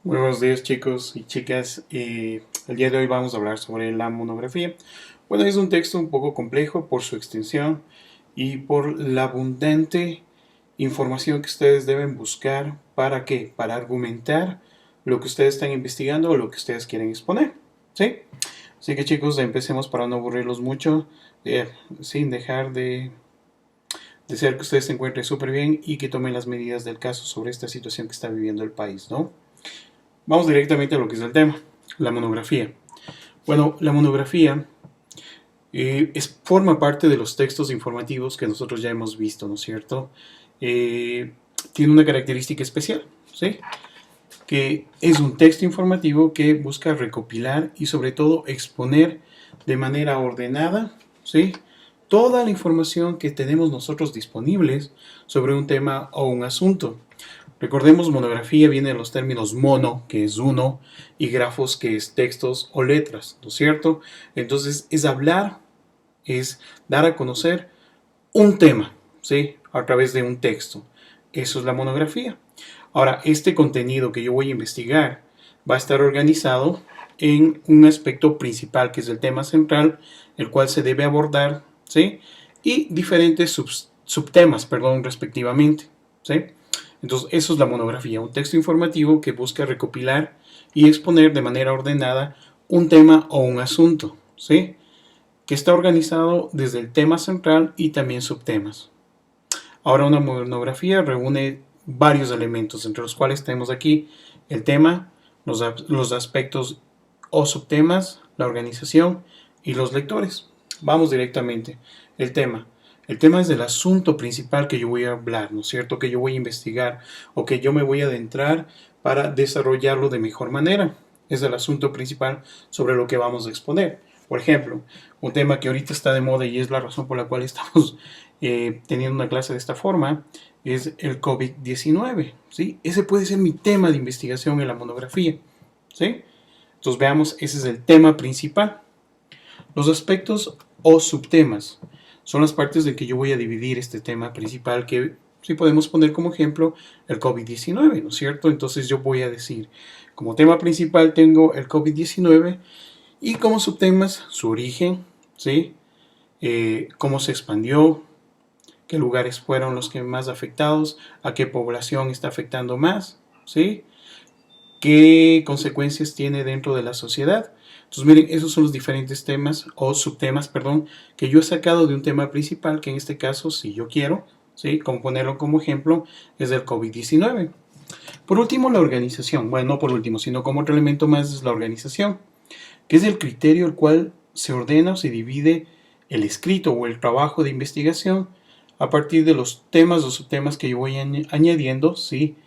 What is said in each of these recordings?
Muy buenos días chicos y chicas. El día de hoy vamos a hablar sobre la monografía. Bueno, es un texto un poco complejo por su extensión y por la abundante información que ustedes deben buscar. ¿Para qué? Para argumentar lo que ustedes están investigando o lo que ustedes quieren exponer. ¿Sí? Así que chicos, empecemos para no aburrirlos mucho, sin dejar de desear que ustedes se encuentren súper bien y que tomen las medidas del caso sobre esta situación que está viviendo el país, ¿no? Vamos directamente a lo que es el tema, la monografía. Bueno, la monografía forma parte de los textos informativos que nosotros ya hemos visto, ¿no es cierto? Eh, Tiene una característica especial, ¿sí? Que es un texto informativo que busca recopilar y sobre todo exponer de manera ordenada, ¿sí? Toda la información que tenemos nosotros disponibles sobre un tema o un asunto. Recordemos, monografía viene de los términos mono, que es uno, y grafos, que es textos o letras, ¿no es cierto? Entonces, es hablar, es dar a conocer un tema, ¿sí? A través de un texto. Eso es la monografía. Ahora, este contenido que yo voy a investigar va a estar organizado en un aspecto principal, que es el tema central, el cual se debe abordar, ¿sí? Y diferentes subtemas, perdón, respectivamente, ¿sí? Entonces, eso es la monografía, un texto informativo que busca recopilar y exponer de manera ordenada un tema o un asunto, ¿sí? Que está organizado desde el tema central y también subtemas. Ahora, una monografía reúne varios elementos, entre los cuales tenemos aquí el tema, los aspectos o subtemas, la organización y los lectores. Vamos directamente. El tema. El tema es el asunto principal que yo voy a hablar, ¿no es cierto? Que yo voy a investigar o que yo me voy a adentrar para desarrollarlo de mejor manera. Es el asunto principal sobre lo que vamos a exponer. Por ejemplo, un tema que ahorita está de moda y es la razón por la cual estamos teniendo una clase de esta forma, es el COVID-19, ¿sí? Ese puede ser mi tema de investigación en la monografía, ¿sí? Entonces veamos, ese es el tema principal. Los aspectos o subtemas son las partes de que yo voy a dividir este tema principal, que si podemos poner como ejemplo el COVID-19, ¿no es cierto? Entonces yo voy a decir, como tema principal tengo el COVID-19 y como subtemas su origen, ¿sí? Cómo se expandió, qué lugares fueron los que más afectados, a qué población está afectando más, ¿sí? Qué consecuencias tiene dentro de la sociedad. Entonces, miren, esos son los diferentes temas o subtemas, perdón, que yo he sacado de un tema principal, que en este caso, si yo quiero, ¿sí? Como ponerlo como ejemplo, es el COVID-19. Por último, la organización. Bueno, no por último, sino como otro elemento más es la organización, que es el criterio el cual se ordena o se divide el escrito o el trabajo de investigación a partir de los temas o subtemas que yo voy añadiendo, ¿sí?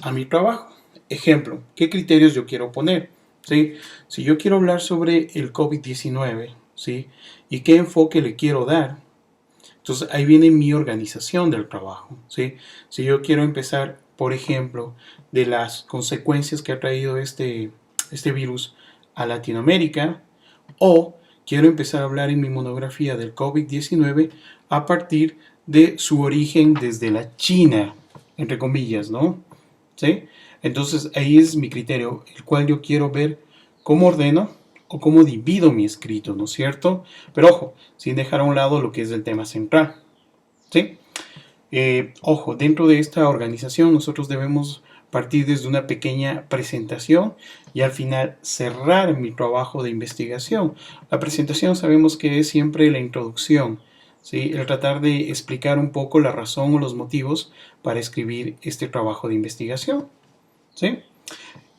A mi trabajo. Ejemplo, ¿qué criterios yo quiero poner? ¿Sí? Si yo quiero hablar sobre el COVID-19, ¿sí? ¿Y qué enfoque le quiero dar? Entonces ahí viene mi organización del trabajo, ¿sí? Si yo quiero empezar, por ejemplo, de las consecuencias que ha traído este virus a Latinoamérica, o quiero empezar a hablar en mi monografía del COVID-19 a partir de su origen desde la China, entre comillas, ¿no? ¿Sí? Entonces ahí es mi criterio, el cual yo quiero ver cómo ordeno o cómo divido mi escrito, ¿no es cierto? Pero ojo, sin dejar a un lado lo que es el tema central, ¿sí? Ojo, dentro de esta organización nosotros debemos partir desde una pequeña presentación y al final cerrar mi trabajo de investigación. La presentación sabemos que es siempre la introducción, ¿sí? El tratar de explicar un poco la razón o los motivos para escribir este trabajo de investigación, ¿sí?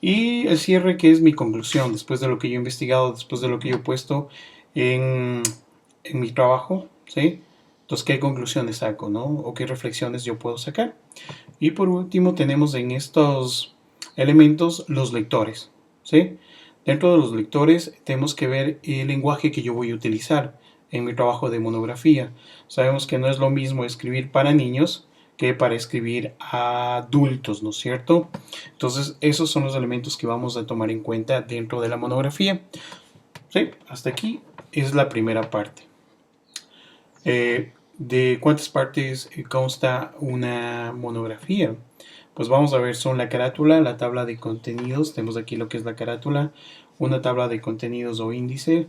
Y el cierre, que es mi conclusión, después de lo que yo he investigado, después de lo que yo he puesto en, en mi trabajo, ¿sí? Entonces, ¿qué conclusiones saco, no? O qué reflexiones yo puedo sacar. Y por último, tenemos en estos elementos los lectores, ¿sí? Dentro de los lectores tenemos que ver el lenguaje que yo voy a utilizar en mi trabajo de monografía. Sabemos que no es lo mismo escribir para niños que para escribir a adultos, ¿no es cierto? Entonces, esos son los elementos que vamos a tomar en cuenta dentro de la monografía. ¿Sí? Hasta aquí es la primera parte. ¿De cuántas partes consta una monografía? pues vamos a ver, son la carátula, la tabla de contenidos, tenemos aquí lo que es la carátula, una tabla de contenidos o índice,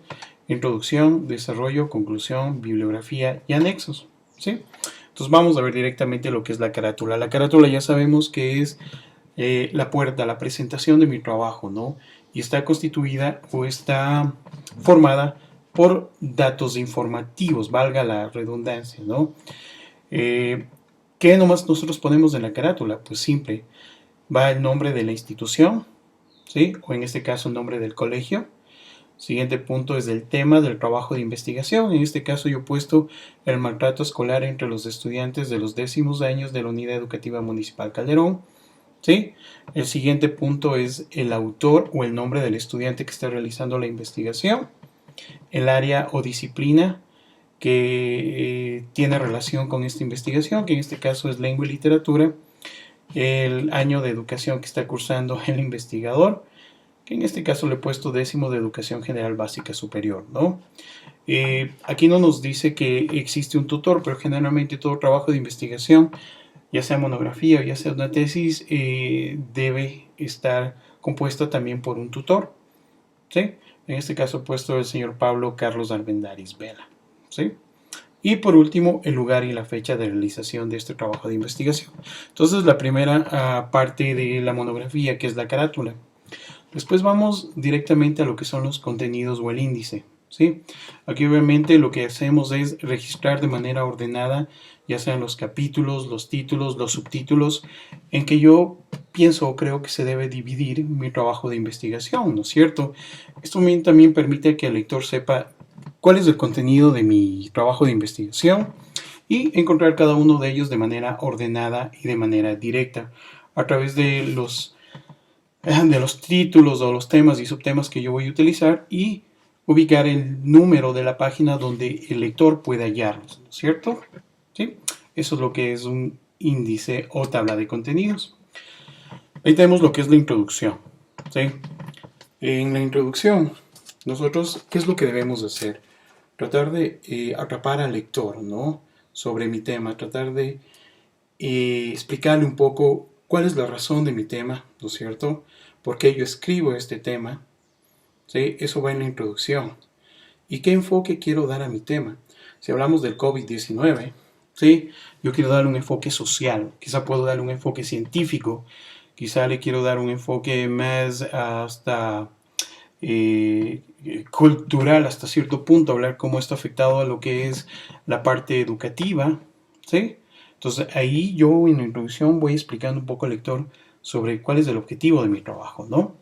introducción, desarrollo, conclusión, bibliografía y anexos, ¿sí? Entonces vamos a ver directamente lo que es la carátula. La carátula ya sabemos que es la puerta, la presentación de mi trabajo, ¿no? Y está constituida o está formada por datos informativos, valga la redundancia, ¿no? ¿Qué nomás nosotros ponemos en la carátula? Pues simple, va el nombre de la institución, ¿sí? O en este caso el nombre del colegio. Siguiente punto es el tema del trabajo de investigación. En este caso yo he puesto el maltrato escolar entre los estudiantes de los 10º años de la Unidad Educativa Municipal Calderón, ¿sí? El siguiente punto es el autor o el nombre del estudiante que está realizando la investigación, el área o disciplina que tiene relación con esta investigación, que en este caso es lengua y literatura, el año de educación que está cursando el investigador, que en este caso le he puesto 10º de educación general básica superior, ¿no? Aquí no nos dice que existe un tutor, pero generalmente todo trabajo de investigación, ya sea monografía o ya sea una tesis, debe estar compuesta también por un tutor, ¿sí? En este caso he puesto el señor Pablo Carlos Arbendáriz Vela, ¿sí? Y por último, el lugar y la fecha de realización de este trabajo de investigación. Entonces, la primera parte de la monografía, que es la carátula. Después vamos directamente a lo que son los contenidos o el índice, ¿sí? Aquí obviamente lo que hacemos es registrar de manera ordenada, ya sean los capítulos, los títulos, los subtítulos, en que yo pienso o creo que se debe dividir mi trabajo de investigación, ¿no es cierto? Esto también permite que el lector sepa cuál es el contenido de mi trabajo de investigación y encontrar cada uno de ellos de manera ordenada y de manera directa a través de los títulos o los temas y subtemas que yo voy a utilizar y ubicar el número de la página donde el lector pueda hallarlos, ¿no es cierto? ¿Sí? Eso es lo que es un índice o tabla de contenidos. Ahí tenemos lo que es la introducción, ¿sí? En la introducción, nosotros, ¿qué es lo que debemos hacer? Tratar de atrapar al lector, ¿no? Sobre mi tema, tratar de explicarle un poco cuál es la razón de mi tema, ¿no es cierto? ¿Por qué yo escribo este tema? ¿Sí? Eso va en la introducción. ¿Y qué enfoque quiero dar a mi tema? Si hablamos del COVID-19, ¿sí? Yo quiero darle un enfoque social, quizá puedo darle un enfoque científico, quizá le quiero dar un enfoque más hasta cultural hasta cierto punto, hablar cómo esto ha afectado a lo que es la parte educativa, ¿sí? Entonces ahí yo en la introducción voy explicando un poco al lector sobre cuál es el objetivo de mi trabajo, ¿no?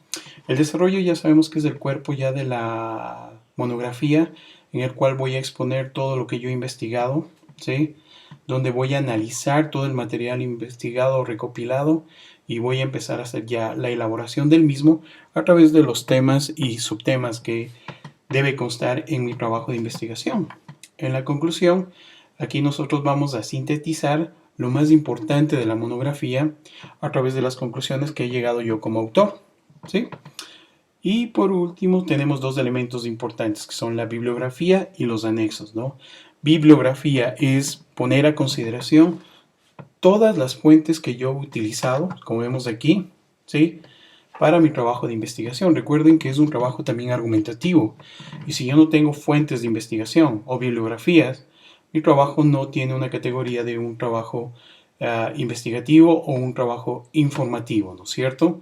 El desarrollo ya sabemos que es el cuerpo ya de la monografía, en el cual voy a exponer todo lo que yo he investigado, ¿sí? Donde voy a analizar todo el material investigado o recopilado y voy a empezar a hacer ya la elaboración del mismo a través de los temas y subtemas que debe constar en mi trabajo de investigación. En la conclusión, aquí nosotros vamos a sintetizar lo más importante de la monografía a través de las conclusiones que he llegado yo como autor, ¿sí? Y por último tenemos dos elementos importantes que son la bibliografía y los anexos, ¿no? Bibliografía es poner a consideración todas las fuentes que yo he utilizado, como vemos aquí, ¿sí? Para mi trabajo de investigación. Recuerden que es un trabajo también argumentativo. Y si yo no tengo fuentes de investigación o bibliografías, mi trabajo no tiene una categoría de un trabajo investigativo o un trabajo informativo, ¿no es cierto?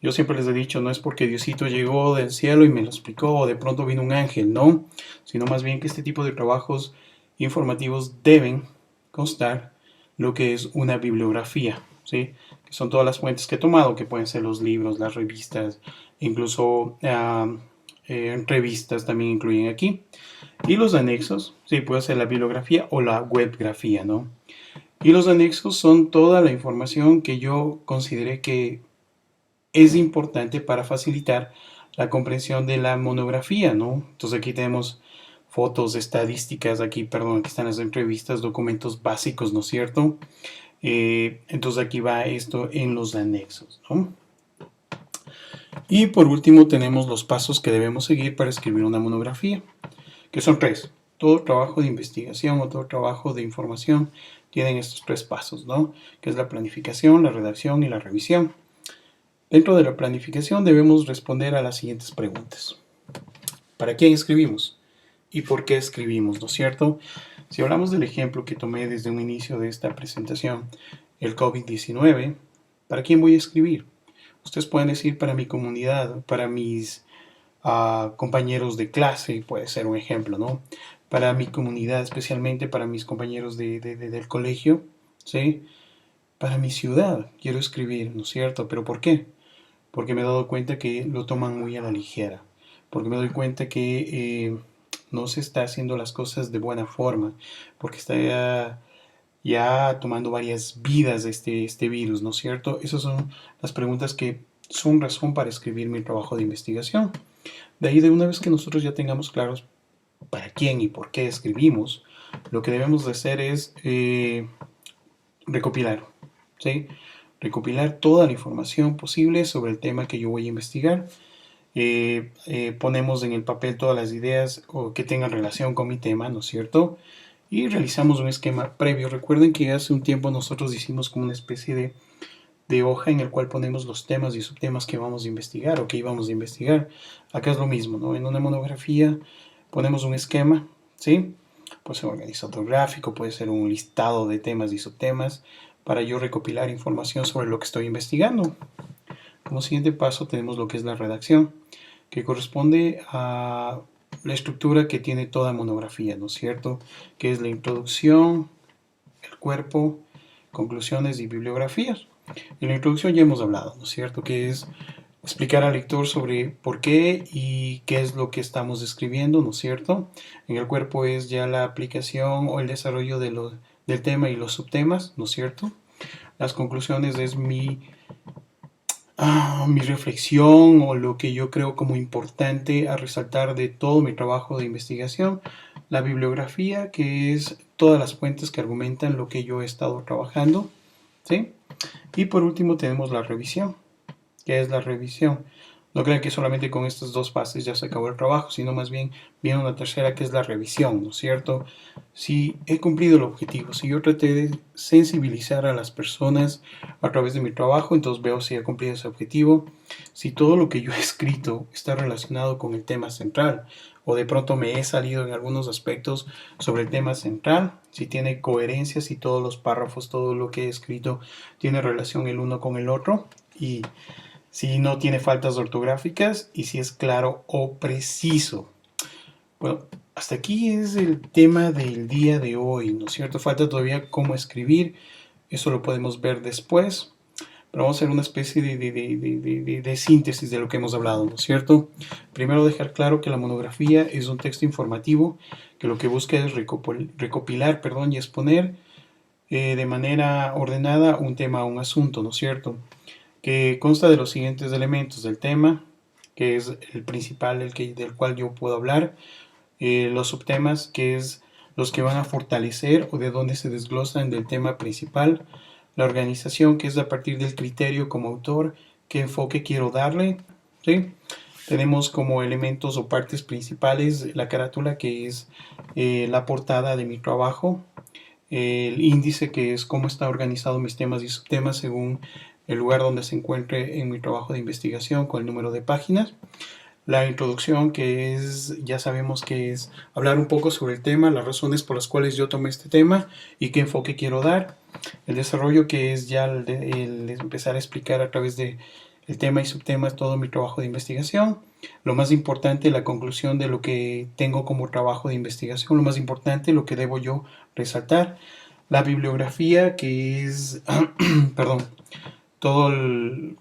Yo siempre les he dicho, no es porque Diosito llegó del cielo y me lo explicó, o de pronto vino un ángel, no, sino más bien que este tipo de trabajos informativos deben constar lo que es una bibliografía, ¿sí? Que son todas las fuentes que he tomado, que pueden ser los libros, las revistas, incluso revistas también incluyen aquí. Y los anexos, sí, puede ser la bibliografía o la webgrafía, ¿no? Y los anexos son toda la información que yo consideré que es importante para facilitar la comprensión de la monografía, ¿no? Entonces aquí tenemos fotos, estadísticas, aquí están las entrevistas, documentos básicos, ¿no es cierto? Entonces aquí va esto en los anexos, ¿no? Y por último tenemos los pasos que debemos seguir para escribir una monografía, que son tres. Todo trabajo de investigación o todo trabajo de información tienen estos 3 pasos, ¿no? Que es la planificación, la redacción y la revisión. Dentro de la planificación debemos responder a las siguientes preguntas. ¿Para quién escribimos? ¿Y por qué escribimos? ¿No es cierto? Si hablamos del ejemplo que tomé desde un inicio de esta presentación, el COVID-19, ¿para quién voy a escribir? Ustedes pueden decir para mi comunidad, para mis compañeros de clase, puede ser un ejemplo, ¿no? Para mi comunidad, especialmente para mis compañeros del colegio, ¿sí? Para mi ciudad quiero escribir, ¿no es cierto? ¿Pero por qué? Porque me he dado cuenta que lo toman muy a la ligera, porque me doy cuenta que no se está haciendo las cosas de buena forma, porque está ya tomando varias vidas este virus, ¿no es cierto? Esas son las preguntas que son razón para escribir mi trabajo de investigación. De ahí, de una vez que nosotros ya tengamos claros para quién y por qué escribimos, lo que debemos de hacer es recopilar, ¿sí? Recopilar toda la información posible sobre el tema que yo voy a investigar. Ponemos en el papel todas las ideas o que tengan relación con mi tema, ¿no es cierto? Y realizamos un esquema previo. Recuerden que hace un tiempo nosotros hicimos como una especie de hoja en el cual ponemos los temas y subtemas que vamos a investigar o que íbamos a investigar. Acá es lo mismo, ¿no? En una monografía ponemos un esquema, ¿sí? Puede ser un organizador gráfico, puede ser un listado de temas y subtemas para yo recopilar información sobre lo que estoy investigando. Como siguiente paso tenemos lo que es la redacción, que corresponde a la estructura que tiene toda monografía, ¿no es cierto? Que es la introducción, el cuerpo, conclusiones y bibliografías. En la introducción ya hemos hablado, ¿no es cierto? Que es explicar al lector sobre por qué y qué es lo que estamos escribiendo, ¿no es cierto? En el cuerpo es ya la aplicación o el desarrollo del tema y los subtemas, ¿no es cierto? Las conclusiones es mi reflexión o lo que yo creo como importante a resaltar de todo mi trabajo de investigación. La bibliografía, que es todas las fuentes que argumentan lo que yo he estado trabajando, ¿sí? Y por último tenemos la revisión. ¿Qué es la revisión? No crean que solamente con estas 2 fases ya se acabó el trabajo, sino más bien viene una tercera que es la revisión, ¿no es cierto? Si he cumplido el objetivo, si yo traté de sensibilizar a las personas a través de mi trabajo, entonces veo si he cumplido ese objetivo, si todo lo que yo he escrito está relacionado con el tema central, o de pronto me he salido en algunos aspectos sobre el tema central, si tiene coherencia, si todos los párrafos, todo lo que he escrito tiene relación el uno con el otro, y si no tiene faltas ortográficas y si es claro o preciso. Bueno, hasta aquí es el tema del día de hoy, ¿no es cierto? Falta todavía cómo escribir, eso lo podemos ver después, pero vamos a hacer una especie de síntesis de lo que hemos hablado, ¿no es cierto? Primero dejar claro que la monografía es un texto informativo que lo que busca es recopilar, y exponer de manera ordenada un tema o un asunto, ¿no es cierto? Que consta de los siguientes elementos del tema, que es el principal, del cual yo puedo hablar, los subtemas, que es los que van a fortalecer o de donde se desglosan del tema principal, la organización, que es a partir del criterio como autor, qué enfoque quiero darle, ¿sí? Tenemos como elementos o partes principales la carátula, que es la portada de mi trabajo, el índice, que es cómo está organizado mis temas y subtemas según el lugar donde se encuentre en mi trabajo de investigación con el número de páginas. La introducción, que es, ya sabemos que es hablar un poco sobre el tema, las razones por las cuales yo tomé este tema y qué enfoque quiero dar. El desarrollo, que es ya el empezar a explicar a través de el tema y subtemas todo mi trabajo de investigación. Lo más importante, la conclusión de lo que tengo como trabajo de investigación, lo más importante, lo que debo yo resaltar. La bibliografía, que es, perdón, todo el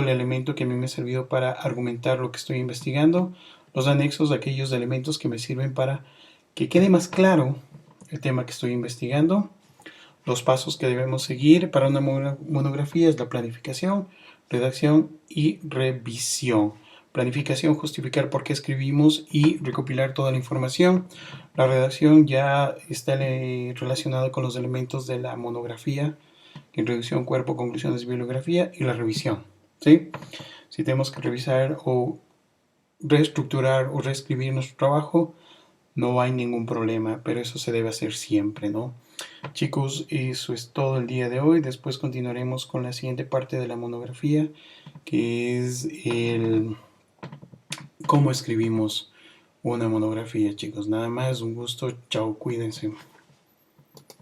elemento que a mí me ha servido para argumentar lo que estoy investigando, los anexos, aquellos elementos que me sirven para que quede más claro el tema que estoy investigando, los pasos que debemos seguir para una monografía es la planificación, redacción y revisión. Planificación, justificar por qué escribimos y recopilar toda la información. La redacción ya está relacionada con los elementos de la monografía, introducción, cuerpo, conclusiones, bibliografía y la revisión, ¿sí? Si tenemos que revisar o reestructurar o reescribir nuestro trabajo, no hay ningún problema, pero eso se debe hacer siempre, ¿no? Chicos, eso es todo el día de hoy. Después continuaremos con la siguiente parte de la monografía, que es el cómo escribimos una monografía, chicos. Nada más, un gusto. Chao, cuídense.